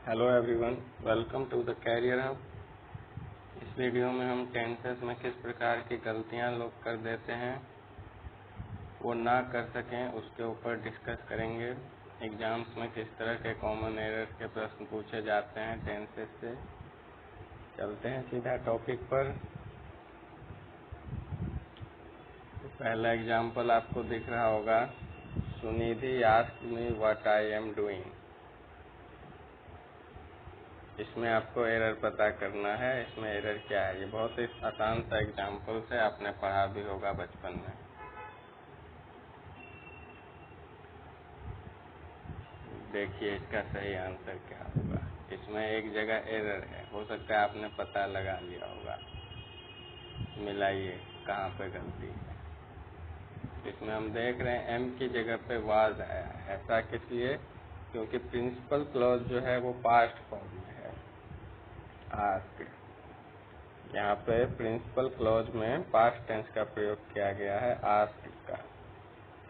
Hello everyone, welcome to the career hub. इस video में हम टेंसेस में किस प्रकार की गलतियां लोग कर देते हैं वो ना कर सकें उसके ऊपर डिस्कस करेंगे। एग्जाम्स में किस तरह के कॉमन एरर्स के प्रश्न पूछे जाते हैं टेंसेस से। चलते हैं सीधा टॉपिक पर। तो पहला एग्जाम्पल आपको दिख रहा होगा, Sunidhi asked me what I am doing. इसमें आपको एरर पता करना है। इसमें एरर क्या है? ये बहुत ही आसान सा एग्जाम्पल है, आपने पढ़ा भी होगा बचपन में। देखिए इसका सही आंसर क्या होगा। इसमें एक जगह एरर है, हो सकता है आपने पता लगा लिया होगा। मिलाइए कहाँ पे गलती है। इसमें हम देख रहे हैं एम की जगह पे वाज आया है। ऐसा किस लिए? क्योंकि प्रिंसिपल क्लॉज जो है वो पास्ट फॉर्म में है। आस्क, यहाँ पे प्रिंसिपल क्लॉज में पास्ट टेंस का प्रयोग किया गया है आस्क का।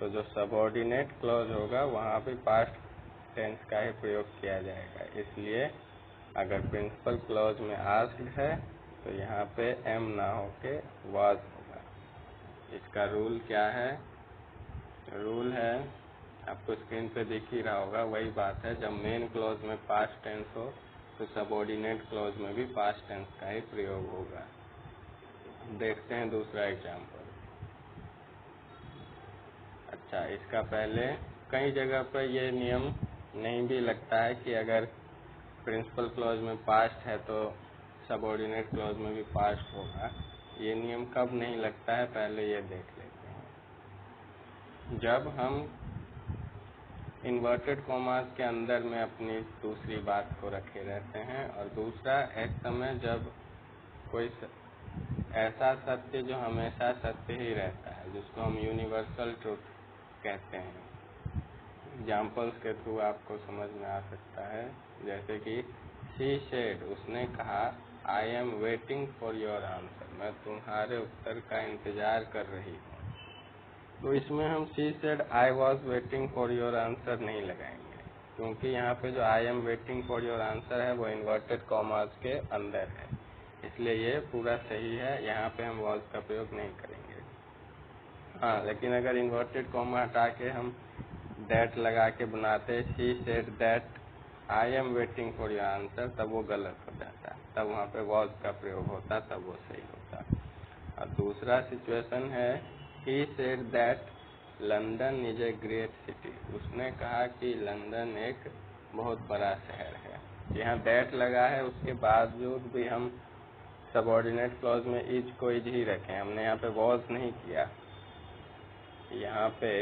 तो जो सबऑर्डिनेट क्लॉज होगा वहाँ भी पास्ट टेंस का ही प्रयोग किया जाएगा। इसलिए अगर प्रिंसिपल क्लॉज में आस्क्ड है तो यहाँ पे एम ना होके वाज होगा। इसका रूल क्या है? रूल है, आपको स्क्रीन पे दिख ही रहा होगा। वही बात है, जब मेन क्लॉज में पास्ट टेंस हो तो सबऑर्डिनेट क्लॉज में भी पास्ट टेंस का ही प्रयोग होगा। देखते हैं दूसरा एग्जाम्पल। अच्छा, इसका पहले कई जगह पर यह नियम नहीं भी लगता है कि अगर प्रिंसिपल क्लॉज में पास्ट है तो सबऑर्डिनेट क्लॉज में भी पास्ट होगा। ये नियम कब नहीं लगता है, पहले ये देख लेते हैं। जब हम इन्वर्टेड कॉमास के अंदर में अपनी दूसरी बात को रखे रहते हैं, और दूसरा एक समय जब कोई ऐसा सत्य जो हमेशा सत्य ही रहता है, जिसको हम यूनिवर्सल ट्रुथ कहते हैं। एग्जाम्पल्स के थ्रू आपको समझ में आ सकता है। जैसे कि शी सेड, उसने कहा, I am waiting for your answer, मैं तुम्हारे उत्तर का इंतजार कर रही हूँ। तो इसमें हम she said I was waiting for your answer नहीं लगाएंगे, क्योंकि यहाँ पे जो I am waiting for your answer है वो इन्वर्टेड कॉमास के अंदर है, इसलिए ये पूरा सही है। यहाँ पे हम वॉज का प्रयोग नहीं करेंगे। हाँ, लेकिन अगर इन्वर्टेड कॉमा हटा के हम दैट लगा के बनाते, she said that I am waiting for your answer, तब वो गलत हो जाता, तब वहाँ पे वॉज का प्रयोग होता, तब वो सही होता। और दूसरा सिचुएशन है, ही said that London is a great city, उसने कहा कि लंदन एक बहुत बड़ा शहर है। यहाँ दैट लगा है, उसके बावजूद भी हम सबऑर्डिनेट क्लॉज में इज को इज ही रखें, हमने यहाँ पे वॉज नहीं किया। यहाँ पे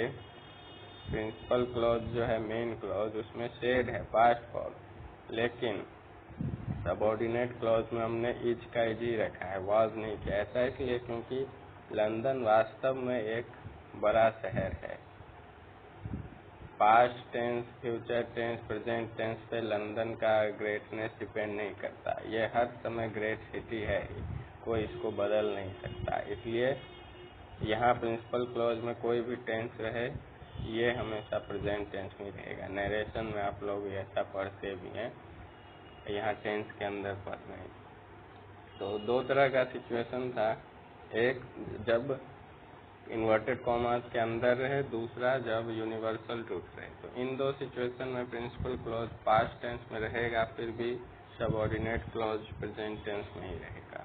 प्रिंसिपल क्लॉज जो है मेन क्लॉज, उसमें सेड है पास्ट फॉर्म, लेकिन सबऑर्डिनेट क्लॉज में हमने इज का इज ही रखा है, वॉज नहीं किया। ऐसा इसलिए क्योंकि लंदन वास्तव में एक बड़ा शहर है। Past tense, future tense, present tense पे लंदन का ग्रेटनेस डिपेंड नहीं करता। ये हर समय ग्रेट सिटी है ही, कोई इसको बदल नहीं सकता। इसलिए यहाँ प्रिंसिपल क्लॉज में कोई भी टेंस रहे, ये हमेशा प्रेजेंट टेंस में रहेगा। नरेशन में आप लोग ऐसा पढ़ते भी हैं, यहाँ टेंस के अंदर पढ़ रहे हैं। तो दो तरह का सिचुएशन था, एक जब इन्वर्टेड कॉमास के अंदर रहे, दूसरा जब यूनिवर्सल ट्रुथ रहे। तो इन दो सिचुएशन में प्रिंसिपल क्लॉज पास्ट टेंस में रहेगा, फिर भी सबऑर्डिनेट क्लॉज प्रेजेंट टेंस में ही रहेगा।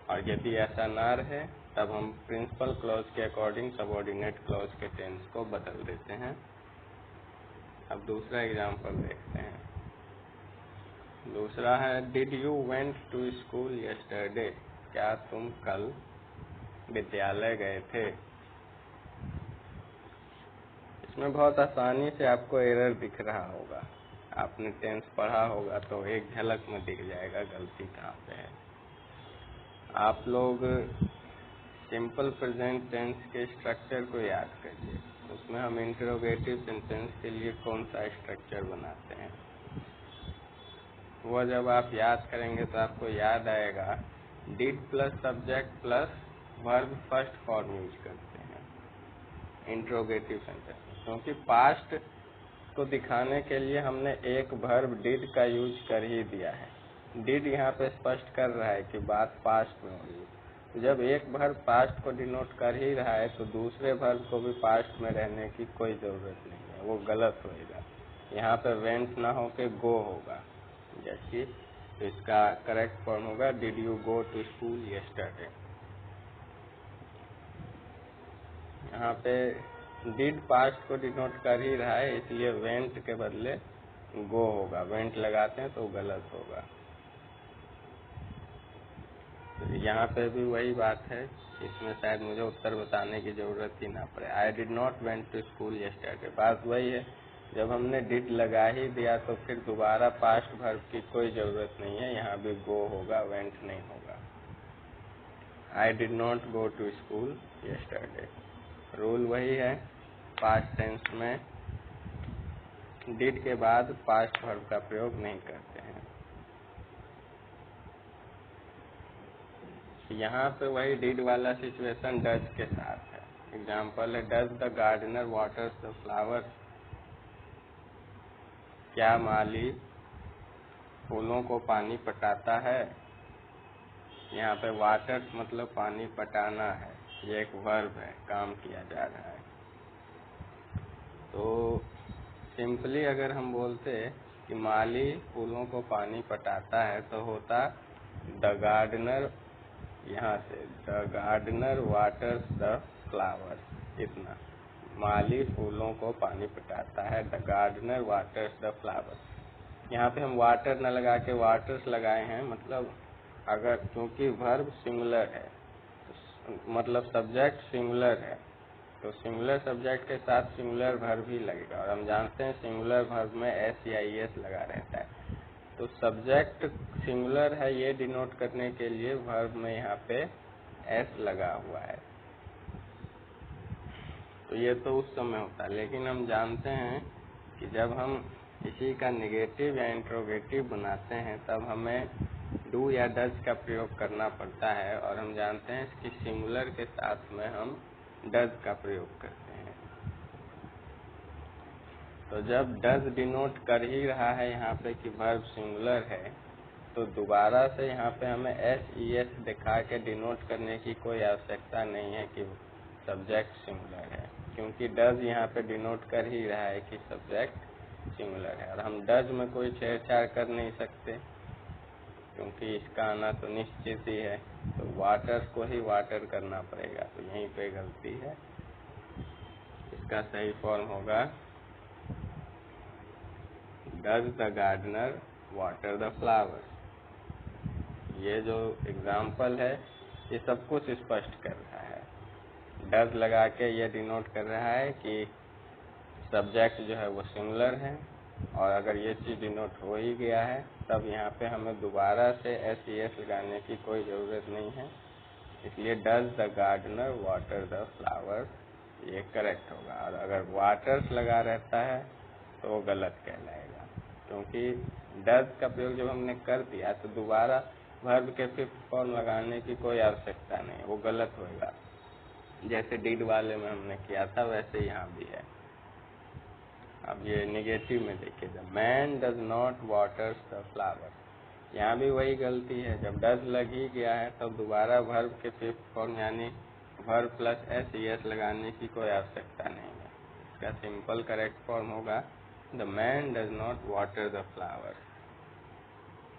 और यदि ऐसा ना रहे तब हम प्रिंसिपल क्लॉज के अकॉर्डिंग सबऑर्डिनेट क्लॉज के टेंस को बदल देते हैं। अब दूसरा एग्जाम्पल देखते हैं। दूसरा है, did you went to school yesterday, क्या तुम कल विद्यालय गए थे। इसमें बहुत आसानी से आपको एरर दिख रहा होगा। आपने टेंस पढ़ा होगा तो एक झलक में दिख जाएगा गलती कहाँ पे है। आप लोग सिंपल प्रेजेंट टेंस के स्ट्रक्चर को याद करिए। उसमें हम इंटरोगेटिव सेंटेंस के लिए कौन सा स्ट्रक्चर बनाते हैं, वह जब आप याद करेंगे तो आपको याद आएगा, did plus subject plus verb first form use करते हैं इंटरोगेटिव सेंटेंस में, क्योंकि पास्ट उसको दिखाने के लिए हमने एक वर्ब डिड का यूज कर ही दिया है। डिड यहाँ पे स्पष्ट कर रहा है कि बात पास्ट में हो रही है। तो जब एक वर्ब पास्ट को डिनोट कर ही रहा है तो दूसरे वर्ब को भी पास्ट में रहने की कोई ज़रूरत नहीं है, वो गलत होएगा। यहाँ पे वेंट ना हो के गो होगा, जैसे तो इसका करेक्ट फॉर्म होगा did you go to school yesterday. यहाँ पे डिड पास्ट को डिनोट कर ही रहा है, इसलिए वेंट के बदले गो होगा। वेंट लगाते हैं तो गलत होगा। तो यहाँ पे भी वही बात है, इसमें शायद मुझे उत्तर बताने की ज़रूरत ही ना पड़े। I did not went to school yesterday. बात वही है, जब हमने डिड लगा ही दिया तो फिर दोबारा पास्ट वर्ब की कोई ज़रूरत नहीं है, यहाँ भी गो होगा, वेंट नहीं होगा। I did not go to school yesterday. Rule वही है, पास्ट टेंस में डिड के बाद पास्ट वर्ब का प्रयोग नहीं करते हैं। यहाँ पे वही डिड वाला सिचुएशन डज के साथ है। एग्जाम्पल है does the gardener waters the flowers. क्या माली फूलों को पानी पटाता है। यहाँ पे वाटर्स मतलब पानी पटाना है, ये एक वर्ब है, काम किया जा रहा है। तो सिंपली अगर हम बोलते कि माली फूलों को पानी पटाता है तो होता द गार्डनर, यहाँ से the gardener waters the flowers. इतना, माली फूलों को पानी पटाता है, the gardener waters the flowers. यहाँ पे हम वाटर न लगा के वाटर्स लगाए हैं, मतलब अगर क्योंकि वर्ब सिंगुलर है, मतलब सब्जेक्ट सिंगुलर है, तो सिंगुलर सब्जेक्ट के साथ सिंगुलर वर्ब ही लगेगा। और हम जानते हैं सिंगुलर वर्ब में एस या ई एस लगा रहता है। तो सब्जेक्ट सिंगुलर है, ये डिनोट करने के लिए वर्ब में यहाँ पे एस लगा हुआ है। तो ये तो उस समय होता है, लेकिन हम जानते हैं कि जब हम किसी का नेगेटिव या इंट्रोगेटिव बनाते हैं तब हमें डू या डज का प्रयोग करना पड़ता है। और हम जानते हैं कि सिंगुलर के साथ में हम डज का प्रयोग करते हैं। तो जब डज डिनोट कर ही रहा है यहाँ पे कि वर्ब सिंगुलर है, तो दोबारा से यहाँ पे हमें एस ई एस दिखा के डिनोट करने की कोई आवश्यकता नहीं है कि सब्जेक्ट सिंगुलर है, क्योंकि डज यहाँ पे डिनोट कर ही रहा है कि सब्जेक्ट सिंगुलर है। और हम डज में कोई छेड़छाड़ कर नहीं सकते, क्योंकि इसका आना तो निश्चित ही है। तो वाटर को ही वाटर करना पड़ेगा, तो यहीं पे गलती है। इसका सही फॉर्म होगा does the gardener water the flowers. ये जो एग्जाम्पल है ये सब कुछ स्पष्ट कर रहा है। डज लगा के ये डिनोट कर रहा है कि सब्जेक्ट जो है वो सिंगुलर है, और अगर ये चीज़ डिनोट हो ही गया है तब यहाँ पे हमें दोबारा से एस ई एस लगाने की कोई ज़रूरत नहीं है। इसलिए does the gardener water the flowers, ये करेक्ट होगा। और अगर वाटर्स लगा रहता है तो वो गलत कहलाएगा, क्योंकि डज का प्रयोग जब हमने कर दिया तो दोबारा वर्ब के फिफ्थ फॉर्म लगाने की कोई आवश्यकता नहीं, वो गलत होएगा। जैसे डिड वाले में हमने किया था वैसे यहाँ भी है। अब ये नेगेटिव में देखिए, the man does not waters the flowers. यहाँ भी वही गलती है, जब डज लग ही गया है तब दोबारा वर्ब के फिफ्थ फॉर्म यानी verb plus S E S लगाने की कोई आवश्यकता नहीं है। इसका सिंपल करेक्ट फॉर्म होगा the man does not water the flowers.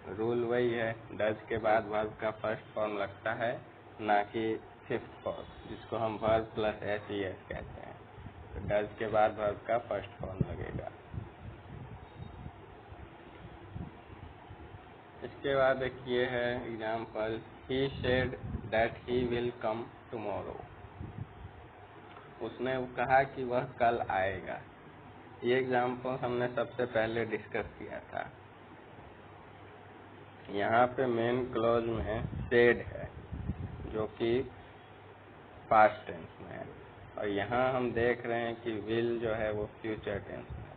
Rule वही है, डज के बाद वर्ब का फर्स्ट फॉर्म लगता है, ना कि फिफ्थ फॉर्म, जिसको हम verb plus S E S कहते हैं। तो डज के बाद वर्ब का फर्स्ट फॉर्म लगेगा। इसके बाद एक ये है example, he said that he will come tomorrow. उसने कहा कि वह कल आएगा। ये एग्जाम्पल हमने सबसे पहले डिस्कस किया था। यहाँ पे मेन क्लॉज में सेड है जो कि पास्ट टेंस में है, और यहाँ हम देख रहे हैं कि विल जो है वो फ्यूचर टेंस में है।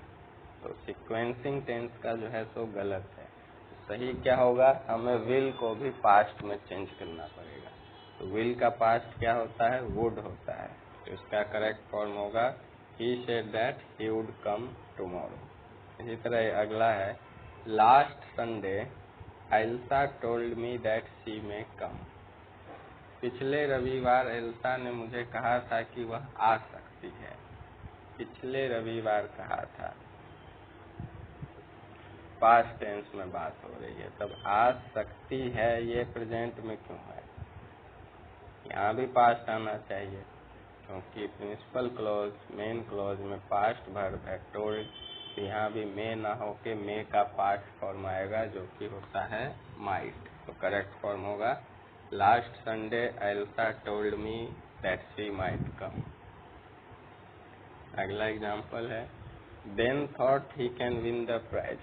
तो सीक्वेंसिंग टेंस का जो है सो गलत है। तो सही क्या होगा, हमें विल को भी पास्ट में चेंज करना पड़ेगा। तो विल का पास्ट क्या होता है, वुड होता है। तो इसका करेक्ट फॉर्म होगा he said that he would come tomorrow. इसी तरह अगला है, last Sunday Elsa told me that she may come. पिछले रविवार एल्सा ने मुझे कहा था कि वह आ सकती है। पिछले रविवार कहा था, पास्ट टेंस में बात हो रही है, तब आ सकती है ये प्रेजेंट में क्यों है? यहाँ भी पास्ट आना चाहिए, क्योंकि प्रिंसिपल क्लॉज मेन क्लॉज में पास्ट वर्ब है टोल्ड, तो यहाँ भी मे ना होके मे का पास्ट फॉर्म आएगा जो कि होता है माइट। तो करेक्ट फॉर्म होगा, last Sunday Elsa told me that she might come. अगला एग्जाम्पल है, Ben thought he can win the prize.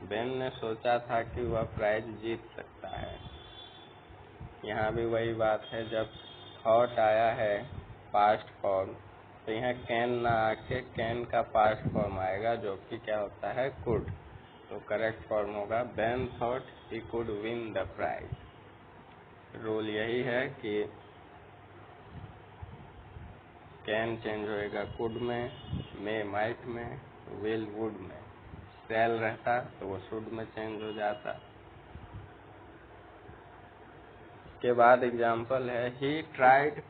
Ben ने सोचा था कि वह प्राइज जीत सकता है। यहाँ भी वही बात है, जब थॉट आया है पास्ट फॉर्म, तो यहाँ कैन ना आके कैन का पास्ट फॉर्म आएगा जो कि क्या होता है, कुड। तो करेक्ट फॉर्म होगा, Ben thought he could win the prize. Rule यही है कि कैन चेंज होएगा कुड में, मे माइट में, विल वुड में। शैल रहता तो वो शुड में चेंज हो जाता। के बाद एग्जाम्पल है, he tried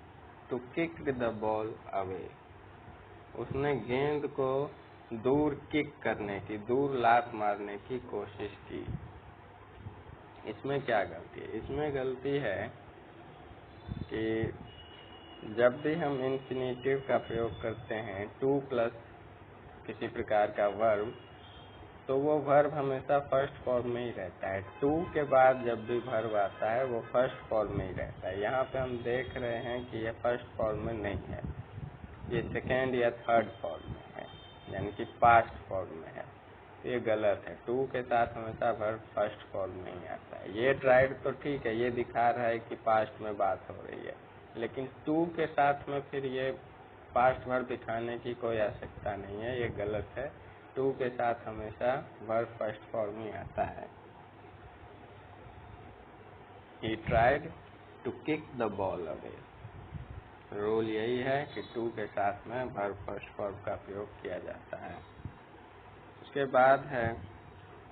to kick the ball away. उसने गेंद को दूर किक करने की, दूर लात मारने की कोशिश की। इसमें क्या गलती है? इसमें गलती है कि जब भी हम इंफिनिटिव का प्रयोग करते हैं टू प्लस किसी प्रकार का वर्ब, तो वो वर्ब हमेशा फर्स्ट फॉर्म में ही रहता है। टू के बाद जब भी वर्ब आता है वो फर्स्ट फॉर्म में ही रहता है। यहाँ पे हम देख रहे हैं कि ये फर्स्ट फॉर्म में नहीं है, ये सेकेंड या थर्ड फॉर्म में है, यानी कि पास्ट फॉर्म में है। ये गलत है, टू के साथ हमेशा वर्ब फर्स्ट फॉर्म में ही आता है। ये ट्राइड तो ठीक है, ये दिखा रहा है कि पास्ट में बात हो रही है, लेकिन टू के साथ में फिर ये पास्ट वर्ब दिखाने की कोई आवश्यकता नहीं है, ये गलत है। टू के साथ हमेशा वर्ब फर्स्ट फॉर्म ही आता है। He tried to kick the ball away। Rule यही है कि टू के साथ में वर्ब फर्स्ट फॉर्म का प्रयोग किया जाता है। उसके बाद है,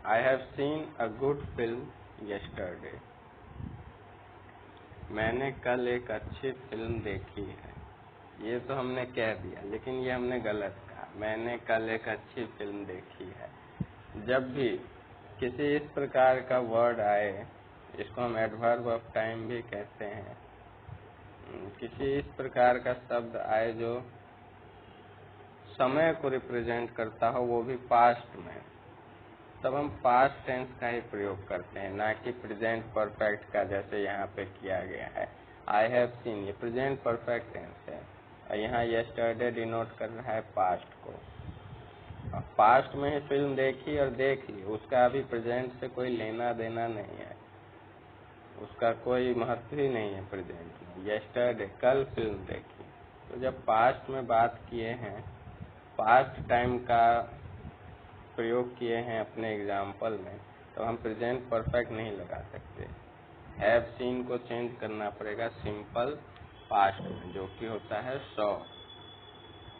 I have seen a good film yesterday। मैंने कल एक अच्छी फिल्म देखी है। ये तो हमने कह दिया, लेकिन ये हमने गलत कहा। मैंने कल एक अच्छी फिल्म देखी है। जब भी किसी इस प्रकार का वर्ड आए, इसको हम एडवर्ब ऑफ टाइम भी कहते हैं, किसी इस प्रकार का शब्द आए जो समय को रिप्रेजेंट करता हो, वो भी पास्ट में, तब हम पास्ट टेंस का ही प्रयोग करते हैं, ना कि प्रेजेंट परफेक्ट का, जैसे यहाँ पे किया गया है। आई हैव सीन, ये प्रेजेंट परफेक्ट टेंस है, और यहाँ यस्टरडे डिनोट कर रहा है पास्ट को। पास्ट में ही फिल्म देखी और देख ली, उसका अभी प्रेजेंट से कोई लेना देना नहीं है, उसका कोई महत्व ही नहीं है प्रेजेंट में। यस्टरडे, कल फिल्म देखी। तो जब पास्ट में बात किए हैं, पास्ट टाइम का प्रयोग किए हैं अपने एग्जाम्पल में, तो हम प्रेजेंट परफेक्ट नहीं लगा सकते। हैव सीन को चेंज करना पड़ेगा सिंपल पास्ट में, जो कि होता है सॉ।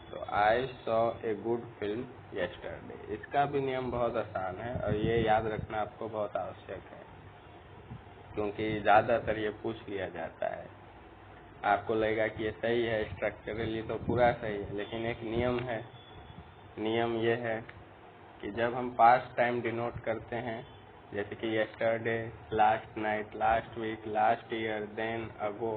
तो I saw a good film yesterday. इसका भी नियम बहुत आसान है और ये याद रखना आपको बहुत आवश्यक है, क्योंकि ज़्यादातर ये पूछ लिया जाता है। आपको लगेगा कि ये सही है, स्ट्रक्चरली तो पूरा सही है, लेकिन एक नियम है। नियम ये है कि जब हम पास्ट टाइम डिनोट करते हैं, जैसे कि yesterday, last night, last week, last year, then, ago,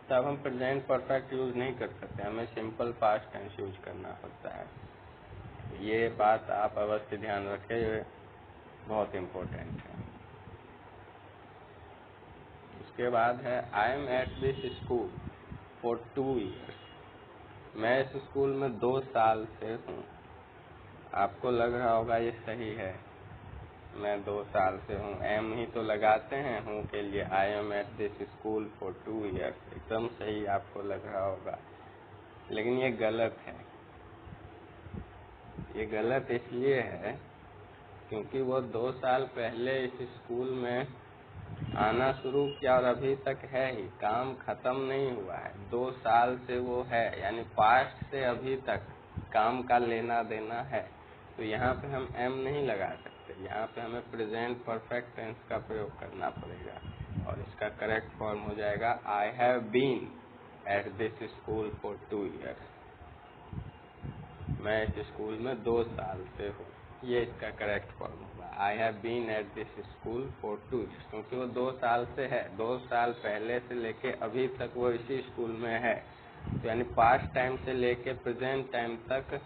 तब हम प्रेजेंट परफेक्ट यूज नहीं कर सकते, हमें सिंपल पास्ट टेंस यूज करना होता है। ये बात आप अवश्य ध्यान रखें, ये बहुत इम्पोर्टेंट है। उसके बाद है, I M eight this school for 2 years। मैं इस स्कूल में 2 साल से हूँ। आपको लग रहा होगा ये सही है, मैं 2 साल से हूँ, एम ही तो लगाते हैं हूँ के लिए। I am eight this school for 2 years, एकदम सही आपको लग रहा होगा, लेकिन ये गलत है। ये गलत इसलिए है क्योंकि वो 2 साल पहले इस स्कूल में आना शुरू किया और अभी तक है ही, काम खत्म नहीं हुआ है। 2 साल से वो है, यानी पास्ट से अभी तक काम का लेना देना है। तो यहाँ पे हम एम नहीं लगा सकते, यहाँ पे हमें प्रेजेंट परफेक्ट टेंस का प्रयोग करना पड़ेगा और इसका करेक्ट फॉर्म हो जाएगा I have been at this school for 2 years। मैं इस स्कूल में 2 साल से हूँ, ये इसका करेक्ट फॉर्म होगा। I have been at this school for 2 years, क्योंकि वो 2 साल से है, 2 साल पहले से लेके अभी तक वो इसी स्कूल में है। तो यानी पास्ट टाइम से लेके प्रेजेंट टाइम तक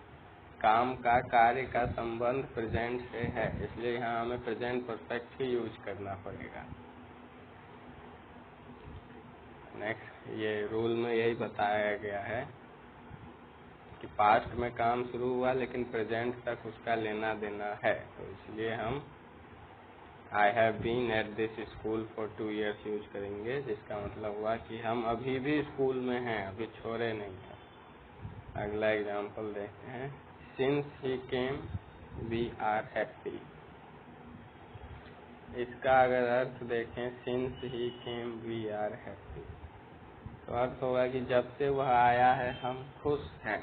काम का, कार्य का संबंध प्रेजेंट से है, इसलिए यहाँ हमें प्रेजेंट परफेक्ट ही यूज करना पड़ेगा। नेक्स्ट, ये रूल में यही बताया गया है कि पास्ट में काम शुरू हुआ लेकिन प्रेजेंट तक उसका लेना देना है, तो इसलिए हम I have been at this school for 2 years use करेंगे, जिसका मतलब हुआ कि हम अभी भी स्कूल में हैं, अभी छोड़े नहीं हैं। अगला एग्जाम्पल देखते हैं। Since he came we are happy. इसका अगर अर्थ देखें, since he came we are happy, तो अर्थ होगा कि जब से वह आया है हम खुश हैं।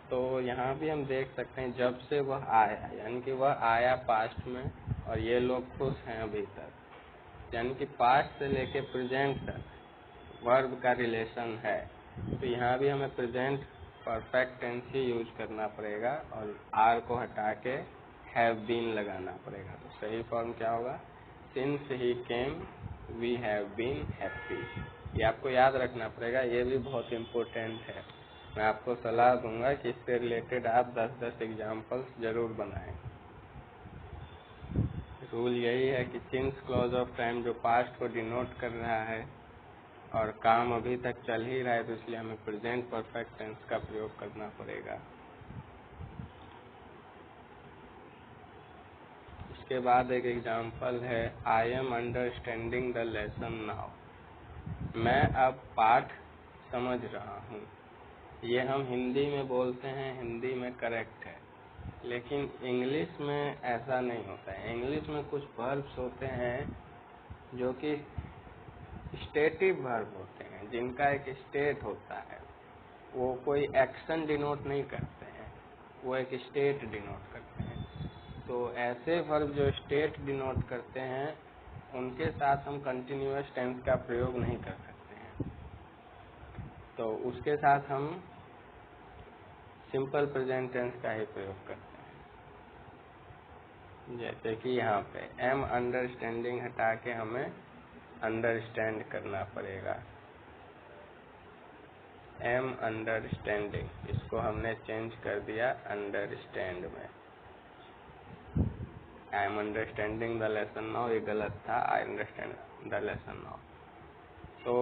तो यहाँ भी हम देख सकते हैं जब से वह आया, यानी कि वह आया पास्ट में और ये लोग खुश हैं अभी तक, यानी कि पास्ट से लेके प्रेजेंट तक वर्ब का रिलेशन है। तो यहाँ भी हमें प्रेजेंट परफेक्ट टेंस ही यूज करना पड़ेगा और आर को हटा के हैव बीन लगाना पड़ेगा। तो सही फॉर्म क्या होगा? Since he came we have been happy. ये आपको याद रखना पड़ेगा, ये भी बहुत इम्पोर्टेंट है। मैं आपको सलाह दूंगा कि इससे रिलेटेड आप 10-10 एग्जाम्पल्स जरूर बनाएं। रूल यही है कि सिंस क्लॉज ऑफ टाइम जो पास्ट को डिनोट कर रहा है और काम अभी तक चल ही रहा है, तो इसलिए हमें प्रेजेंट परफेक्ट टेंस का प्रयोग करना पड़ेगा। इसके बाद एक एग्जाम्पल है, I am understanding the lesson now. मैं अब पाठ समझ रहा हूँ। ये हम हिंदी में बोलते हैं, हिंदी में करेक्ट है, लेकिन इंग्लिश में ऐसा नहीं होता है। इंग्लिश में कुछ वर्ब्स होते हैं जो कि स्टेटिव वर्ब होते हैं, जिनका एक स्टेट होता है। वो कोई एक्शन डिनोट नहीं करते हैं, वो एक स्टेट डिनोट करते हैं। तो ऐसे वर्ब जो स्टेट डिनोट करते हैं, उनके साथ हम कंटिन्यूअस टेंस का प्रयोग नहीं कर सकते हैं। तो उसके साथ हम सिंपल प्रेजेंट टेंस का ही प्रयोग करते हैं। जैसे कि यहाँ पे एम अंडरस्टैंडिंग हटा के हमें अंडरस्टैंड करना पड़ेगा। एम अंडरस्टैंडिंग, इसको हमने चेंज कर दिया अंडरस्टैंड में। I am understanding the lesson now, ये गलत था, I understand the lesson now. तो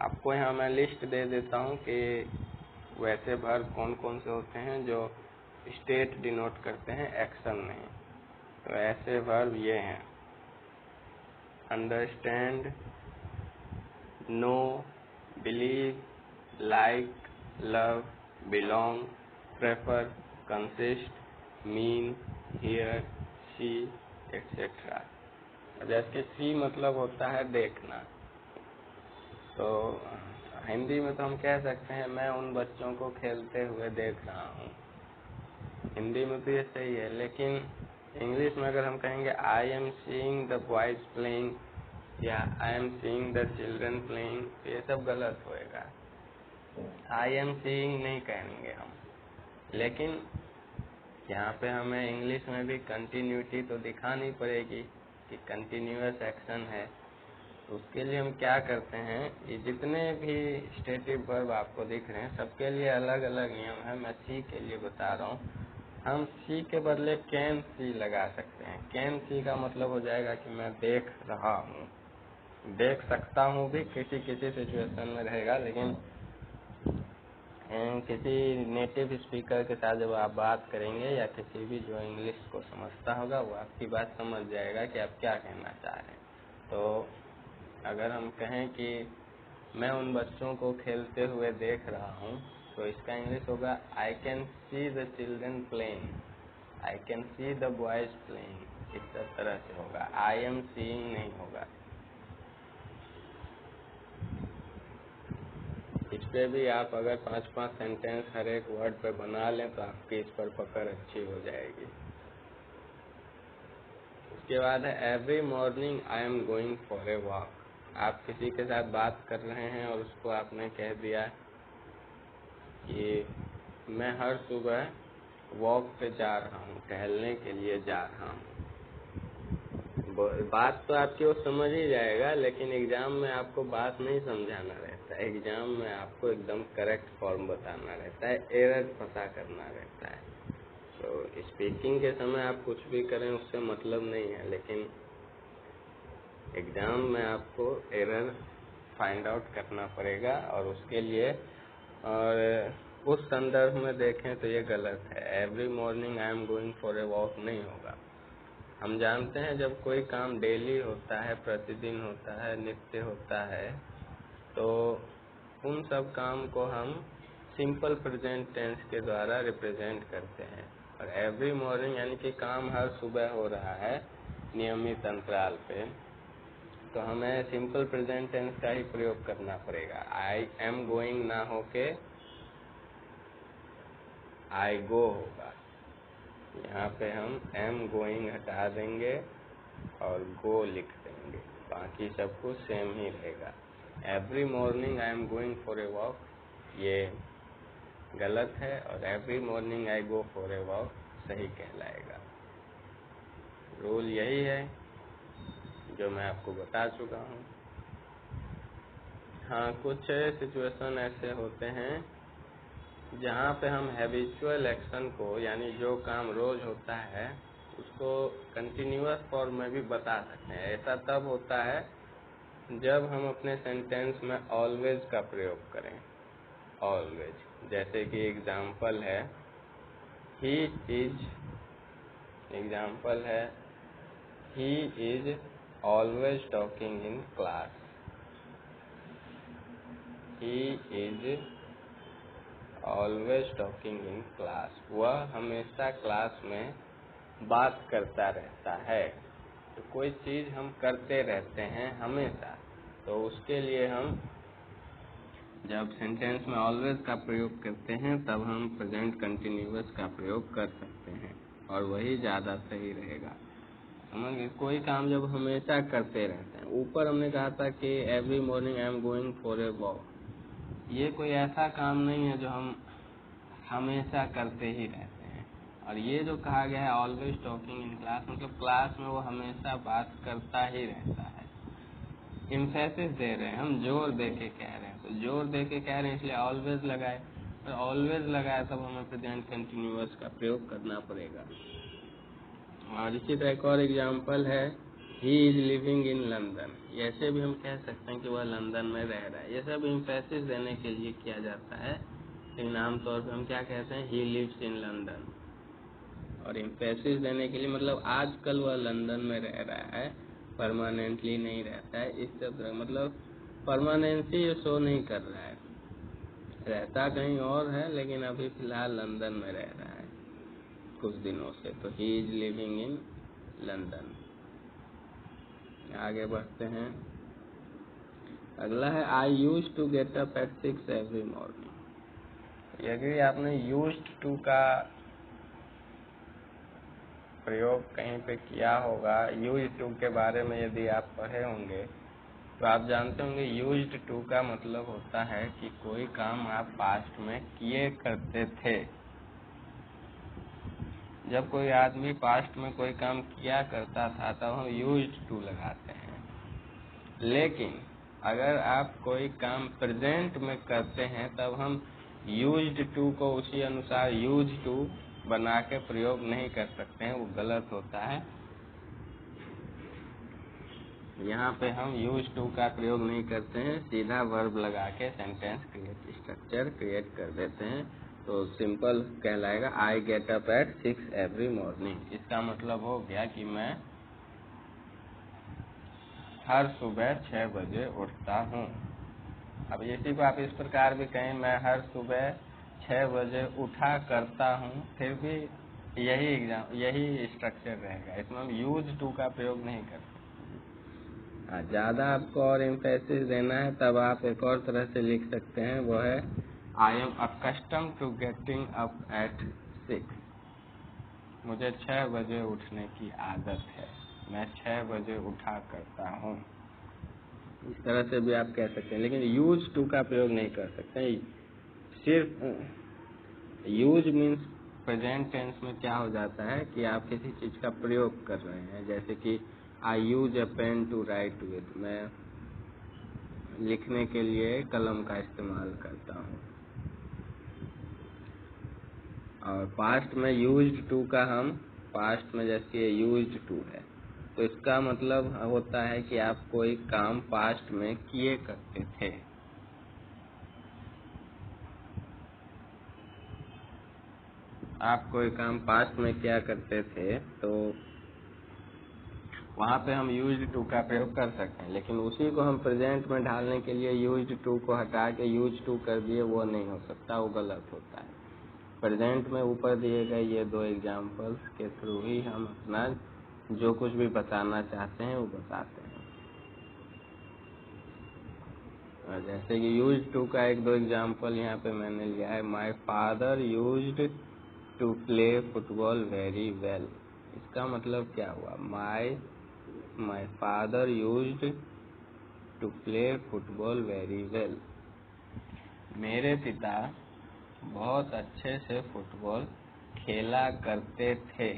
आपको यहाँ मैं लिस्ट दे देता हूँ कि वैसे वर्ब कौन कौन से होते हैं जो स्टेट डिनोट करते हैं, एक्शन नहीं। तो ऐसे वर्ब ये हैं, understand, know, believe, like, love, belong, prefer, consist, mean, hear, see, etcetera. जैसे सी मतलब होता है देखना, तो हिंदी में तो हम कह सकते हैं मैं उन बच्चों को खेलते हुए देख रहा हूँ। हिंदी में तो ये सही है, लेकिन इंग्लिश में अगर हम कहेंगे I am seeing the boys playing या I am seeing the children playing, तो ये सब गलत होएगा। आई एम सीइंग नहीं कहेंगे हम, लेकिन यहाँ पे हमें इंग्लिश में भी कंटिन्यूटी तो दिखानी पड़ेगी कि कंटिन्यूअस एक्शन है। तो उसके लिए हम क्या करते हैं, ये जितने भी स्टेटिव वर्ब आपको दिख रहे हैं, सबके लिए अलग अलग नियम है। मैं सी के लिए बता रहा हूँ। हम सी के बदले कैन सी लगा सकते हैं। कैन सी का मतलब हो जाएगा कि मैं देख रहा हूँ, देख सकता हूँ भी किसी किसी सिचुएशन में रहेगा, लेकिन किसी नेटिव स्पीकर के साथ जब आप बात करेंगे या किसी भी जो इंग्लिश को समझता होगा, वो आपकी बात समझ जाएगा कि आप क्या कहना चाह रहे हैं। तो अगर हम कहें कि मैं उन बच्चों को खेलते हुए देख रहा हूँ, तो इसका इंग्लिश होगा I can see the children playing, I can see the boys playing. इस तरह से होगा, आई एम सीइंग नहीं होगा। इस पे भी आप अगर 5-5 सेंटेंस हर एक वर्ड पे बना लें तो आपकी इस पर पकड़ अच्छी हो जाएगी। उसके बाद है every morning I am going for a walk. आप किसी के साथ बात कर रहे हैं और उसको आपने कह दिया कि मैं हर सुबह वॉक पे जा रहा हूँ, टहलने के लिए जा रहा हूँ। बात तो आपकी वो समझ ही जाएगा, लेकिन एग्जाम में आपको बात नहीं समझाना रहता है। एग्जाम में आपको एकदम करेक्ट फॉर्म बताना रहता है, एरर पता करना रहता है। तो स्पीकिंग के समय आप कुछ भी करें उससे मतलब नहीं है, लेकिन एग्जाम में आपको एरर फाइंड आउट करना पड़ेगा। और उसके लिए और उस संदर्भ में देखें तो ये गलत है। Every morning I am going for a walk नहीं होगा। हम जानते हैं जब कोई काम डेली होता है, प्रतिदिन होता है, नित्य होता है, तो उन सब काम को हम सिंपल प्रेजेंट टेंस के द्वारा रिप्रेजेंट करते हैं। और एवरी मॉर्निंग यानी कि काम हर सुबह हो रहा है नियमित अंतराल पे, तो हमें सिंपल प्रेजेंट टेंस का ही प्रयोग करना पड़ेगा। आई एम गोइंग ना होके आई गो होगा। यहाँ पे हम एम गोइंग हटा देंगे और गो लिख देंगे, बाकी सब कुछ सेम ही रहेगा। Every morning I am going for a walk ये गलत है, और every morning I go for a walk सही कहलाएगा। रूल यही है जो मैं आपको बता चुका हूँ। हाँ, कुछ सिचुएशन ऐसे होते हैं जहाँ पे हम हैबिचुअल एक्शन को, यानी जो काम रोज होता है, उसको कंटिन्यूअस फॉर्म में भी बता सकते हैं। ऐसा तब होता है जब हम अपने सेंटेंस में ऑलवेज का प्रयोग करें। ऑलवेज, जैसे कि एग्जाम्पल है ही इज, एग्जाम्पल है he is always talking in class. He is always talking in class, वह हमेशा क्लास में बात करता रहता है। तो कोई चीज हम करते रहते हैं हमेशा, तो उसके लिए हम जब सेंटेंस में ऑलवेज का प्रयोग करते हैं तब हम प्रेजेंट कंटिन्यूअस का प्रयोग कर सकते हैं, और वही ज़्यादा सही रहेगा। समझ गए? कोई काम जब हमेशा करते रहते हैं, ऊपर हमने कहा था कि every morning I am going for a walk, ये कोई ऐसा काम नहीं है जो हम हमेशा करते ही रहते हैं। और ये जो कहा गया है ऑलवेज टॉकिंग इन क्लास, मतलब क्लास में वो हमेशा बात करता ही रहता है। इम्फेसिस दे रहे हैं, हम जोर दे के कह रहे हैं, तो जोर दे के कह रहे हैं इसलिए ऑलवेज लगाए, और ऑलवेज लगाए तब हमें प्रेजेंट कंटिन्यूअस का प्रयोग करना पड़ेगा। और इसी तरह एक और एग्जाम्पल है ही इज लिविंग इन लंदन। ऐसे भी हम कह सकते हैं कि वह लंदन में रह रहा है। ये सब इम्फेसिस देने के लिए किया जाता है, लेकिन आमतौर पर हम क्या कहते हैं, ही लिव्स इन लंदन। और इम्फेसिस देने के लिए मतलब आजकल वह लंदन में रह रहा है, परमानेंटली नहीं रहता है। इस तरह मतलब परमानेंटली ये शो नहीं कर रहा है, रहता कहीं और है लेकिन अभी फिलहाल लंदन में रह रहा है कुछ दिनों से। तो he is living in London. आगे बढ़ते हैं। अगला है I use to get up at 6 every morning. यदि आपने यूज्ड टू का प्रयोग कहीं पे किया होगा, यूज टू के बारे में यदि आप पढ़े होंगे तो आप जानते होंगे यूज्ड टू का मतलब होता है कि कोई काम आप पास्ट में किए करते थे। जब कोई आदमी पास्ट में कोई काम किया करता था तब हम यूज्ड टू लगाते हैं। लेकिन अगर आप कोई काम प्रेजेंट में करते हैं तब हम यूज्ड टू को उसी अनुसार यूज टू बना के प्रयोग नहीं कर सकते हैं, वो गलत होता है। यहाँ पे हम यूज टू का प्रयोग नहीं करते हैं, सीधा वर्ब लगा के सेंटेंस स्ट्रक्चर क्रिएट कर देते हैं। तो सिंपल कहलाएगा I get up at 6 every morning. इसका मतलब हो गया कि मैं हर सुबह 6 बजे उठता हूँ। अब इसी को आप इस प्रकार भी कहें, मैं हर सुबह 6 बजे उठा करता हूँ, फिर भी यही स्ट्रक्चर रहेगा। इसमें हम यूज टू का प्रयोग नहीं करते। ज़्यादा आपको और एम्फेसिस देना है तब आप एक और तरह से लिख सकते हैं, वो है I am accustomed to getting up at 6। मुझे 6 बजे उठने की आदत है, मैं 6 बजे उठा करता हूँ। इस तरह से भी आप कह सकते हैं, लेकिन यूज टू का प्रयोग नहीं कर सकते। सिर्फ यूज मीन्स प्रेजेंट टेंस में क्या हो जाता है कि आप किसी चीज़ का प्रयोग कर रहे हैं, जैसे कि I use a pen to write with, मैं लिखने के लिए कलम का इस्तेमाल करता हूँ। और पास्ट में यूज्ड टू का हम पास्ट में जैसे यूज्ड टू है तो इसका मतलब होता है कि आप कोई काम पास्ट में किए करते थे। आप कोई काम पास्ट में किया करते थे तो वहाँ पे हम यूज्ड टू का प्रयोग कर सकते हैं, लेकिन उसी को हम प्रेजेंट में ढालने के लिए यूज्ड टू को हटा के यूज टू कर दिए, वो नहीं हो सकता, वो गलत होता है। प्रेजेंट में ऊपर दिए गए ये 2 एग्जाम्पल्स के थ्रू ही हम अपना जो कुछ भी बताना चाहते हैं वो बताते हैं। जैसे कि यूज टू का 1-2 एग्जाम्पल यहाँ पे मैंने लिया है, my father used to play football very well. इसका मतलब क्या हुआ, my father used to play football very well. मेरे पिता बहुत अच्छे से फुटबॉल खेला करते थे।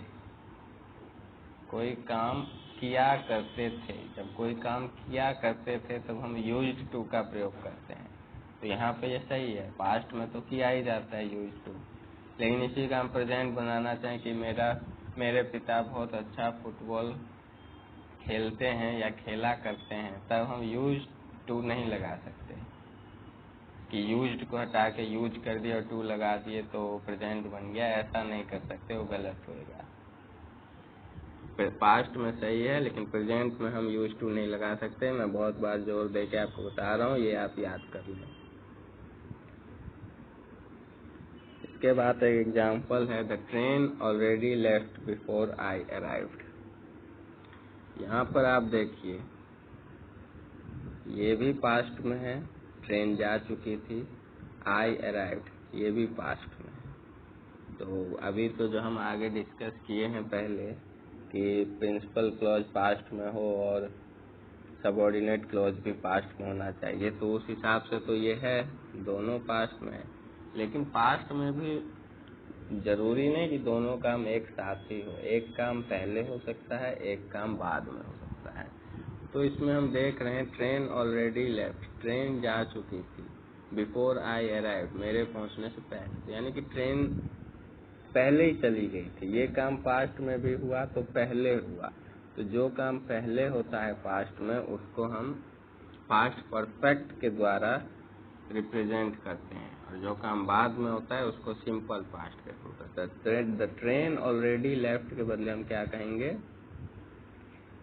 कोई काम किया करते थे, जब कोई काम किया करते थे तब हम यूज्ड टू का प्रयोग करते हैं। तो यहाँ पे ये सही है, पास्ट में तो किया ही जाता है यूज्ड टू, लेकिन इसी का हम प्रेजेंट बनाना चाहें कि मेरे पिता बहुत अच्छा फुटबॉल खेलते हैं या खेला करते हैं, तब हम यूज्ड टू नहीं लगा सकते कि यूज्ड को हटा के यूज कर दिया और टू लगा दिए तो प्रेजेंट बन गया। ऐसा नहीं कर सकते, वो गलत होएगा। पास्ट में सही है, लेकिन प्रेजेंट में हम यूज टू नहीं लगा सकते। मैं बहुत बार जोर दे के आपको बता रहा हूँ, ये आप याद कर लें। इसके बाद एक एग्जाम्पल है, the train already left before I arrived. यहाँ पर आप देखिए, ये भी पास्ट में है, ट्रेन जा चुकी थी, आई अराइव्ड ये भी पास्ट में है। तो अभी तो जो हम आगे डिस्कस किए हैं पहले कि प्रिंसिपल क्लॉज पास्ट में हो और सबऑर्डिनेट क्लॉज भी पास्ट में होना चाहिए, तो उस हिसाब से तो ये है दोनों पास्ट में है। लेकिन पास्ट में भी जरूरी नहीं कि दोनों काम एक साथ ही हो, एक काम पहले हो सकता है, एक काम बाद में हो सकता है। तो इसमें हम देख रहे हैं ट्रेन ऑलरेडी लेफ्ट, ट्रेन जा चुकी थी, बिफोर आई अराइव्ड मेरे पहुंचने से पहले, यानी कि ट्रेन पहले ही चली गई थी। ये काम पास्ट में भी हुआ तो पहले हुआ, तो जो काम पहले होता है पास्ट में उसको हम पास्ट परफेक्ट के द्वारा रिप्रेजेंट करते हैं, और जो काम बाद में होता है उसको सिंपल पास्ट के थ्रू करते हैं। द ट्रेन ऑलरेडी लेफ्ट के बदले हम क्या कहेंगे,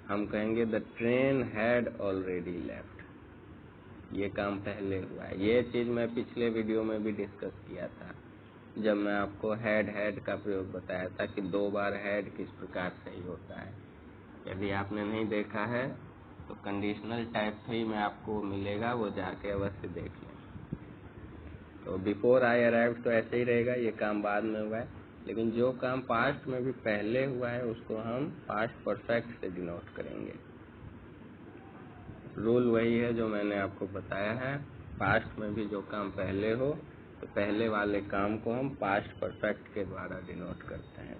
हम कहेंगे the train had already left, ये काम पहले हुआ है। ये चीज़ मैं पिछले वीडियो में भी डिस्कस किया था, जब मैं आपको हैड का प्रयोग बताया था कि 2 बार हैड किस प्रकार सही होता है। यदि आपने नहीं देखा है तो कंडीशनल टाइप 3 में आपको मिलेगा, वो जाके अवश्य देख लें। तो बिफोर आई अराइव्ड तो ऐसे ही रहेगा, ये काम बाद में हुआ है, लेकिन जो काम पास्ट में भी पहले हुआ है उसको हम पास्ट परफेक्ट से डिनोट करेंगे। रूल वही है जो मैंने आपको बताया है, पास्ट में भी जो काम पहले हो तो पहले वाले काम को हम पास्ट परफेक्ट के द्वारा डिनोट करते हैं।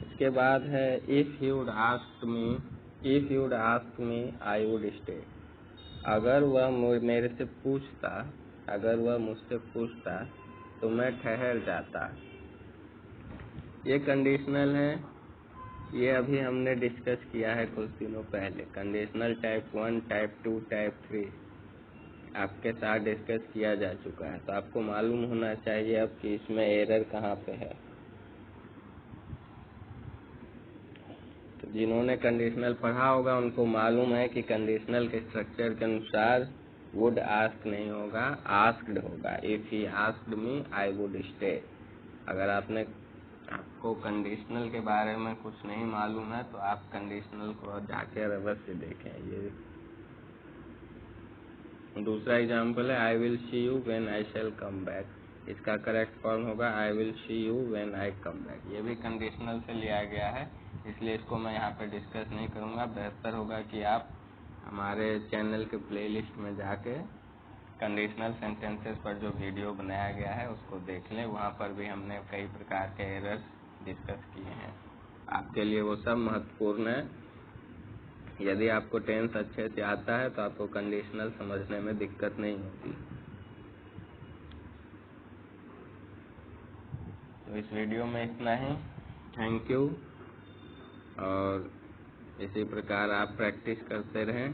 इसके बाद है if you would ask me I would stay. अगर वह मेरे से पूछता, अगर वह मुझसे पूछता तो मैं ठहर जाता। ये कंडीशनल है, ये अभी हमने डिस्कस किया है कुछ दिनों पहले। कंडीशनल टाइप 1, टाइप 2, टाइप 3 आपके साथ डिस्कस किया जा चुका है, तो आपको मालूम होना चाहिए अब कि इसमें एरर कहाँ पे है। तो जिन्होंने कंडीशनल पढ़ा होगा उनको मालूम है कि कंडीशनल के स्ट्रक्चर के अनुसार वुड आस्क नहीं होगा, आस्क्ड होगा। If he asked me I would stay. अगर आपने आपको कंडीशनल के बारे में कुछ नहीं मालूम है तो आप कंडीशनल को जाके अवश्य देखें। ये दूसरा एग्जाम्पल है, I will see you when I shall come back. इसका करेक्ट फॉर्म होगा I will see you when I come back. ये भी कंडीशनल से लिया गया है, इसलिए इसको मैं यहाँ पे डिस्कस नहीं करूँगा। बेहतर होगा कि आप हमारे चैनल के प्लेलिस्ट में जाके कंडीशनल सेंटेंसेस पर जो वीडियो बनाया गया है उसको देख लें। वहाँ पर भी हमने कई प्रकार के एरर्स डिस्कस किए हैं, आपके लिए वो सब महत्वपूर्ण है। यदि आपको टेंस अच्छे से आता है तो आपको कंडीशनल समझने में दिक्कत नहीं होती। तो इस वीडियो में इतना ही। Thank you. और इसी प्रकार आप प्रैक्टिस करते रहें।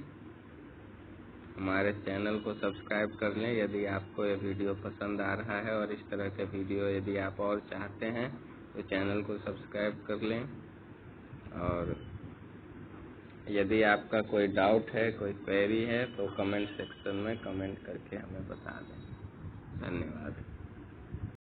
हमारे चैनल को सब्सक्राइब कर लें यदि आपको ये वीडियो पसंद आ रहा है, और इस तरह के वीडियो यदि आप और चाहते हैं तो चैनल को सब्सक्राइब कर लें। और यदि आपका कोई डाउट है, कोई क्वेरी है तो कमेंट सेक्शन में कमेंट करके हमें बता दें। धन्यवाद।